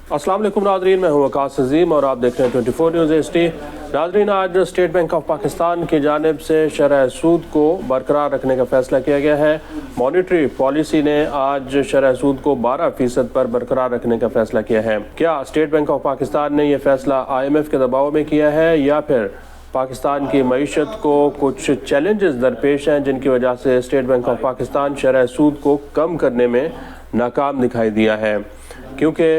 अस्सलाम वालेकुम नाज़रीन, मैं हूं वकास अज़ीम और आप देख रहे हैं 24 न्यूज़ HD। नाज़रीन, आज स्टेट बैंक ऑफ पाकिस्तान की जानिब से शरह सूद को बरकरार रखने का फ़ैसला किया गया है। मॉनेटरी पॉलिसी ने आज शरह सूद को 12% पर बरकरार रखने का फ़ैसला किया है। क्या स्टेट बैंक ऑफ पाकिस्तान ने यह फ़ैसला IMF के दबाव में किया है या फिर पाकिस्तान की मईशत को कुछ चैलेंजेस दरपेश हैं जिनकी वजह से स्टेट बैंक ऑफ पाकिस्तान शरह सूद को कम करने में नाकाम दिखाई दिया है? क्योंकि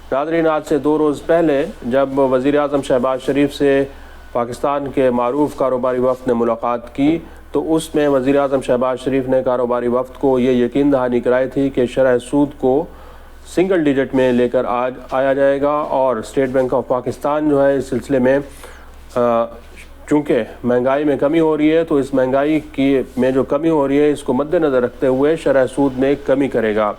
नाज़रीन, आज से 2 रोज़ पहले जब वज़ीर आज़म शहबाज शरीफ से पाकिस्तान के मारूफ कारोबारी वफ़द ने मुलाकात की तो उसमें वज़ीर आज़म शहबाज शरीफ ने कारोबारी वफ़द को ये यकीन दहानी कराई थी कि शरह सूद को सिंगल डिजिट में लेकर आज आया जाएगा। और स्टेट बैंक ऑफ पाकिस्तान जो है इस सिलसिले में चूँकि महंगाई में कमी हो रही है तो इस महंगाई की में जो कमी हो रही है इसको मद्देनज़र रखते हुए शरह सूद में कमी करेगा।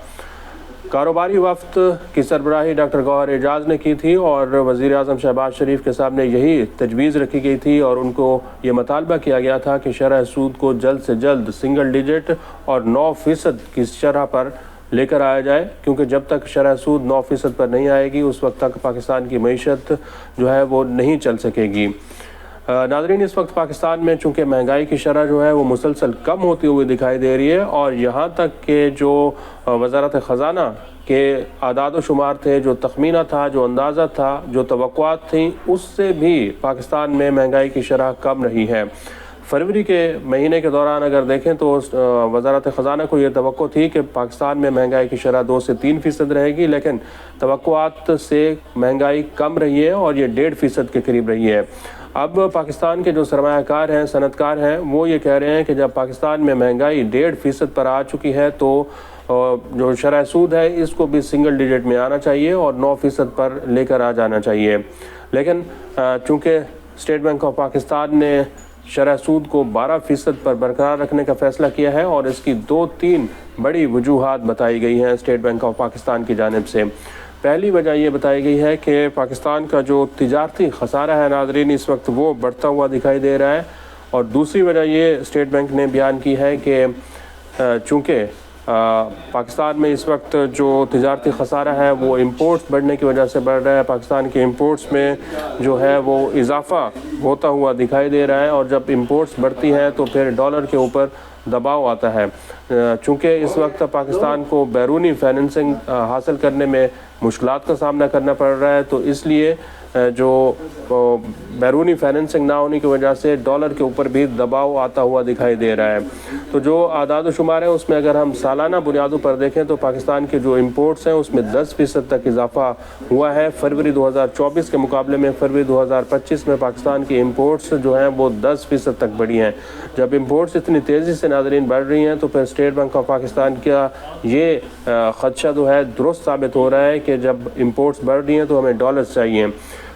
कारोबारी वफ़द की सरबराही डॉक्टर गौहर एजाज ने की थी और वज़ीर आज़म शहबाज शरीफ के सामने यही तजवीज़ रखी गई थी और उनको ये मुतालबा किया गया था कि शरह सूद को जल्द से जल्द सिंगल डिजिट और 9% की शरह पर लेकर आया जाए, क्योंकि जब तक शरह सूद 9% पर नहीं आएगी उस वक्त तक पाकिस्तान की मईशत जो है वो नहीं चल सकेगी। नाज़रीन, इस वक्त पाकिस्तान में चूँकि महंगाई की शरह जो है वो मुसलसल कम होती हुई दिखाई दे रही है और यहाँ तक कि जो वज़ारत ख़ज़ाना के आदाद व शुमार थे, जो तखमीना था, जो अंदाज़ा था, जो तवक्कुआत थी, उससे भी पाकिस्तान में महंगाई की शरह कम रही है। फरवरी के महीने के दौरान अगर देखें तो वज़ारत ख़ज़ाना को ये तवक्को थी कि पाकिस्तान में महंगाई की शरह 2 से 3% रहेगी, लेकिन तवक्कुआत से महंगाई कम रही है और ये 1.5% के करीब रही है। अब पाकिस्तान के जो सरमायाकार हैं, सनतकार हैं, वो ये कह रहे हैं कि जब पाकिस्तान में महंगाई 1.5% पर आ चुकी है तो जो शरह सूद है इसको भी सिंगल डिजिट में आना चाहिए और 9% पर लेकर आ जाना चाहिए। लेकिन चूँकि स्टेट बैंक ऑफ पाकिस्तान ने शरह सूद को 12% पर बरकरार रखने का फ़ैसला किया है और इसकी 2-3 बड़ी वजूहात बताई गई हैं स्टेट बैंक ऑफ पाकिस्तान की जानिब से। पहली वजह ये बताई गई है कि पाकिस्तान का जो तिजारती खसारा है नाज़रीन इस वक्त वो बढ़ता हुआ दिखाई दे रहा है। और दूसरी वजह ये स्टेट बैंक ने बयान की है कि चूँकि पाकिस्तान में इस वक्त जो तिजारती खसारा है वो इंपोर्ट्स बढ़ने की वजह से बढ़ रहा है। पाकिस्तान के इंपोर्ट्स में जो है वो इजाफ़ा होता हुआ दिखाई दे रहा है और जब इंपोर्ट्स बढ़ती हैं तो फिर डॉलर के ऊपर दबाव आता है। चूँकि इस वक्त पाकिस्तान को बैरूनी फाइनेंसिंग हासिल करने में मुश्किलात का सामना करना पड़ रहा है, तो इसलिए जो बैरूनी फाइनेंसिंग ना होने की वजह से डॉलर के ऊपर भी दबाव आता हुआ दिखाई दे रहा है। तो जो आदाद शुमार है उसमें अगर हम सालाना बुनियादों पर देखें तो पाकिस्तान के जो इंपोर्ट्स हैं उसमें 10% तक इजाफा हुआ है। फरवरी 2024 के मुकाबले में फरवरी 2025 में पाकिस्तान की इंपोर्ट्स जो हैं वो 10% तक बढ़ी हैं। जब इंपोर्ट्स इतनी तेज़ी से नाज़रीन बढ़ रही हैं तो फिर स्टेट बैंक ऑफ पाकिस्तान का ये ख़दशा जो है दुरुस्त साबित हो रहा है कि जब इंपोर्ट्स बढ़ रही हैं तो हमें डॉलर्स चाहिए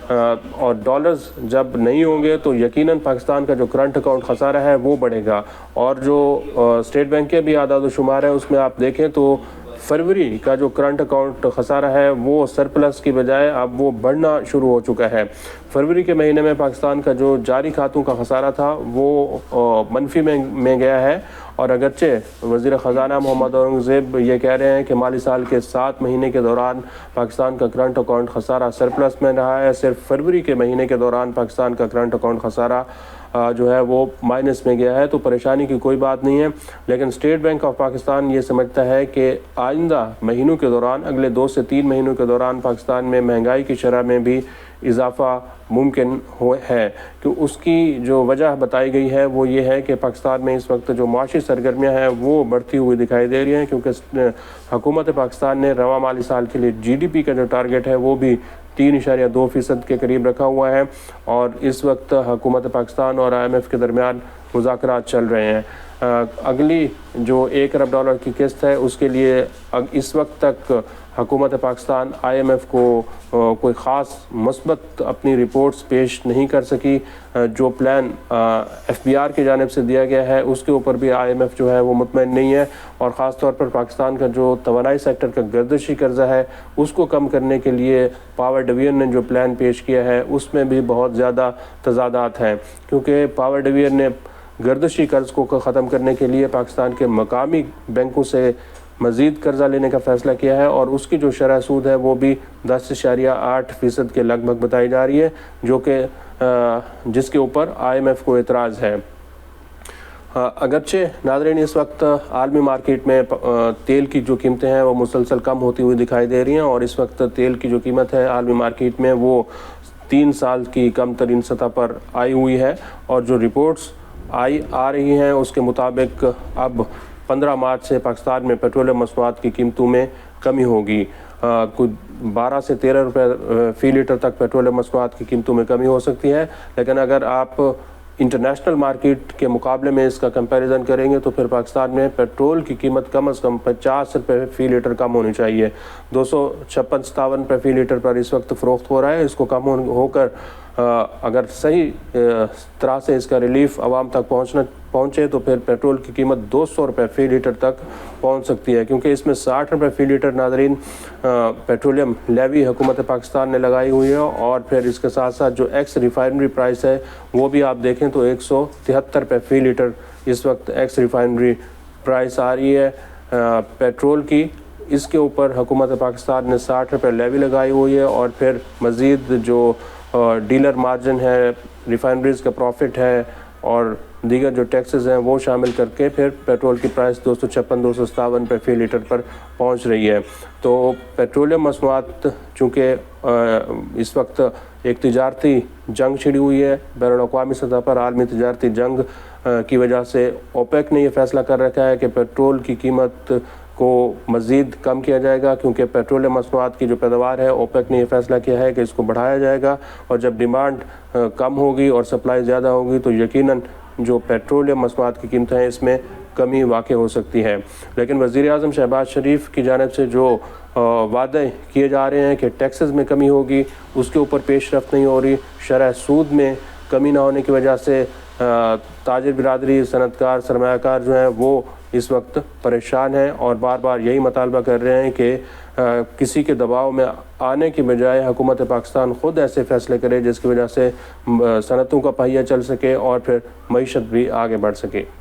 और डॉलर्स जब नहीं होंगे तो यकीनन पाकिस्तान का जो करंट अकाउंट खसारा है वो बढ़ेगा। और जो स्टेट बैंक के भी आदाद शुमार है उसमें आप देखें तो फरवरी का जो करंट अकाउंट खसारा है वो सरप्लस की बजाय अब वो बढ़ना शुरू हो चुका है। फरवरी के महीने में पाकिस्तान का जो जारी खातों का खसारा था वो मनफी में गया है और अगरचे वज़ीर ख़ज़ाना मोहम्मद औरंगज़ेब ये कह रहे हैं कि माली साल के 7 महीने के दौरान पाकिस्तान का करंट अकाउंट खसारा सरप्लस में रहा है। सिर्फ फरवरी के महीने के दौरान पाकिस्तान का करंट अकाउंट खसारा जो है वो माइनस में गया है। तो परेशानी की कोई बात नहीं है, लेकिन स्टेट बैंक ऑफ पाकिस्तान ये समझता है कि आइंदा महीनों के दौरान, अगले 2 से 3 महीनों के दौरान पाकिस्तान में महंगाई की शरह में भी इजाफ़ा मुमकिन है। कि उसकी जो वजह बताई गई है वो ये है कि पाकिस्तान में इस वक्त जो माशी सरगर्मियाँ हैं वो बढ़ती हुई दिखाई दे रही हैं, क्योंकि हुकूमत पाकिस्तान ने रवा माली साल के लिए GDP का जो टारगेट है वो भी 3.2% के करीब रखा हुआ है और इस वक्त हुकूमत पाकिस्तान और IMF के दरमियान मुज़ाकरात चल रहे हैं। अगली जो $1 अरब की किस्त है उसके लिए इस वक्त तक हुकूमत पाकिस्तान IMF को कोई ख़ास मुस्बत अपनी रिपोर्ट्स पेश नहीं कर सकी। जो प्लान FBR की जानिब से दिया गया है उसके ऊपर भी IMF जो है वो मुतमईन नहीं है और ख़ास तौर पर पाकिस्तान का जो तवानाई सेक्टर का गर्दिशी कर्जा है उसको कम करने के लिए पावर डिवीज़न ने जो प्लान पेश किया है उसमें भी बहुत ज़्यादा तज़ादात हैं, क्योंकि पावर डिवीज़न ने गर्दिशी कर्ज को ख़त्म करने के लिए पाकिस्तान के मकामी बैंकों से مزید قرضہ لینے کا فیصلہ کیا ہے اور اس کی جو شرح سود ہے وہ بھی 10.8% کے لگ بھگ بتائی جا رہی ہے، جو کہ جس کے اوپر IMF کو اعتراض ہے۔ اگرچہ ناظرین اس وقت عالمی مارکیٹ میں تیل کی جو قیمتیں ہیں وہ مسلسل کم ہوتی ہوئی دکھائی دے رہی ہیں، اور اس وقت تیل کی جو قیمت ہے عالمی مارکیٹ میں وہ 3 سال کی کم ترین سطح پر آئی ہوئی ہے، اور جو رپورٹس آ رہی ہیں اس کے مطابق اب 15 مارچ سے پاکستان میں پیٹرولیم مصنوعات کی قیمتوں میں کمی ہوگی، کچھ 12 سے 13 روپے فی لیٹر تک پیٹرولیم مصنوعات کی قیمتوں میں کمی ہو سکتی ہے۔ لیکن اگر آپ انٹرنیشنل مارکیٹ کے مقابلے میں اس کا کمپیریزن کریں گے تو پھر پاکستان میں پیٹرول کی قیمت کم از کم 50 روپے فی لیٹر کم ہونی چاہیے۔ 256-57 روپے فی لیٹر پر اس وقت فروخت ہو رہا ہے۔ اس کو کم ہو کر اگر صحیح طرح سے اس کا ریلیف عوام تک پہنچے تو پھر پیٹرول کی قیمت 200 روپے فی لیٹر تک پہنچ سکتی ہے، کیونکہ اس میں 60 روپے فی لیٹر ناظرین پیٹرولیم لیوی حکومت پاکستان نے لگائی ہوئی ہے، اور پھر اس کے ساتھ ساتھ جو ایکس ریفائنری پرائس ہے وہ بھی آپ دیکھیں تو 173 روپے فی لیٹر اس وقت ایکس ریفائنری پرائس آ رہی ہے پیٹرول کی۔ اس کے اوپر حکومت پاکستان نے 60 روپے لیوی لگائی ہوئی ہے، اور پھر مزید جو ڈیلر مارجن ہے، ریفائنریز کا پروفٹ ہے اور دیگر جو ٹیکسز ہیں وہ شامل کر کے پھر پیٹرول کی پرائس 256-257 روپے فی لیٹر پر پہنچ رہی ہے۔ تو پیٹرولیم مصنوعات چونکہ اس وقت ایک تجارتی جنگ چھڑی ہوئی ہے بین الاقوامی سطح پر، عالمی تجارتی جنگ کی وجہ سے اوپیک نے یہ فیصلہ کر رکھا ہے کہ پیٹرول کی قیمت کو مزید کم کیا جائے گا، کیونکہ پیٹرولیم مصنوعات کی جو پیداوار ہے اوپیک نے یہ فیصلہ کیا ہے کہ اس کو بڑھایا جائے گا، اور جب ڈیمانڈ کم ہوگی اور سپلائی زیادہ ہوگی تو یقیناً جو پیٹرولیم مصنوعات کی قیمتیں ہیں اس میں کمی واقع ہو سکتی ہے۔ لیکن وزیر اعظم شہباز شریف کی جانب سے جو وعدے کیے جا رہے ہیں کہ ٹیکسز میں کمی ہوگی، اس کے اوپر پیش رفت نہیں ہو رہی۔ شرح سود میں کمی نہ ہونے کی وجہ سے تاجر برادری، صنعت کار، سرمایہ کار جو ہیں وہ اس وقت پریشان ہیں، اور بار بار یہی مطالبہ کر رہے ہیں کہ کسی کے دباؤ میں آنے کی بجائے حکومت پاکستان خود ایسے فیصلے کرے جس کی وجہ سے صنعتوں کا پہیہ چل سکے اور پھر معیشت بھی آگے بڑھ سکے۔